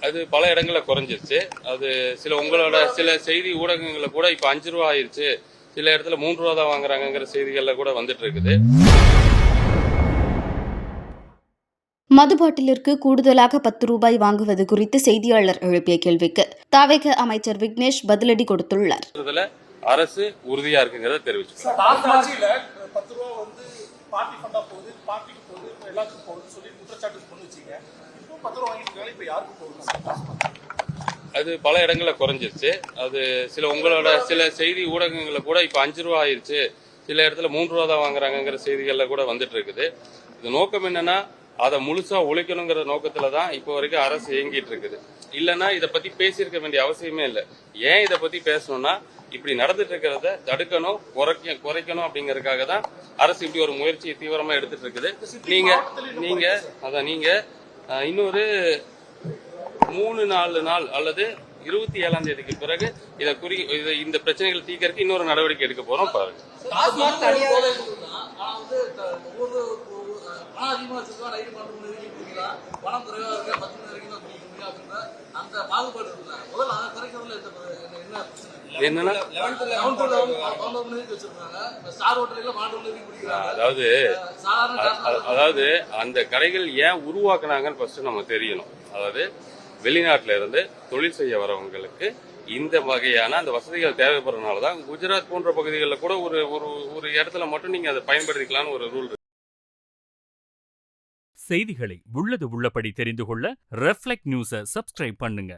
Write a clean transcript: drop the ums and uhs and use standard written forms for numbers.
அது பல இடங்கள்ல குறைஞ்சிருச்சு. அது உங்களோட சில செய்தி ஊடகங்கள்ல கூட இப்ப 5 ரூபா ஆயிருச்சு, சில இடத்துல 3 ரூபா தான் வாங்குறாங்கிற செய்திகள்ல கூட வந்துட்டு இருக்குது. மதுபாட்டிலிற்கு கூடுதலாக 10 ரூபாய் வாங்குவது குறித்து செய்தியாளர் எழுப்பிய கேள்விக்கு தவிக அமைச்சர் விக்னேஷ் பதிலடி கொடுத்துள்ளார். அரசு உறுதியா இருக்குங்கிறத தெரிவிச்சிருக்காங்க. அது பல இடங்கள்ல குறைஞ்சிருச்சு. அது உங்களோட சில செய்தி ஊடகங்கள்ல கூட இப்ப 5 ரூபா ஆயிருச்சு, சில இடத்துல 3 ரூபா தான் வாங்குறாங்கிற செய்திகள்ல கூட வந்துட்டு இருக்குது. இது நோக்கம் என்னன்னா, அதை முழுசா ஒழிக்கணுங்கிற நோக்கத்துல தான் இப்போ வரைக்கும் அரசு இயங்கிட்டு இருக்குது. இல்லைன்னா இதை பத்தி பேசியிருக்க வேண்டிய அவசியமே இல்லை. ஏன் இதை பத்தி பேசணும்னா, இப்படி நடந்துட்டு இருக்கிறத தடுக்கணும், குறைக்கணும் அப்படிங்கறதுக்காக தான் அரசு இப்படி ஒரு முயற்சியை தீவிரமா எடுத்துட்டு இருக்குது. நீங்க இன்னொரு 3-4 நாள் அல்லது 27ஆம் தேதிக்கு பிறகு இந்த பிரச்சனைகளை தீர்க்கறதுக்கு இன்னொரு நடவடிக்கை எடுக்க போறோம். பாருங்க, என்னன்னா அதாவது அந்த கடைகள் ஏன் உருவாக்குனாங்கன்னு ஃபர்ஸ்ட் நம்ம தெரியணும். அதாவது வெளிநாட்டில இருந்து தொழில் செய்ய வரவங்களுக்கு இந்த வகையான அந்த வசதிகள் தேவைப்படுறதுனால தான் குஜராத் போன்ற பகுதிகளில் கூட ஒரு இடத்துல மட்டும் நீங்க அதை பயன்படுத்திக்கலாம்னு ஒரு ரூல். செய்திகளை உள்ளது உள்ளபடி தெரிந்து கொள்ள ரெஃப்ளெக்ட் நியூஸை சப்ஸ்கிரைப் பண்ணுங்க.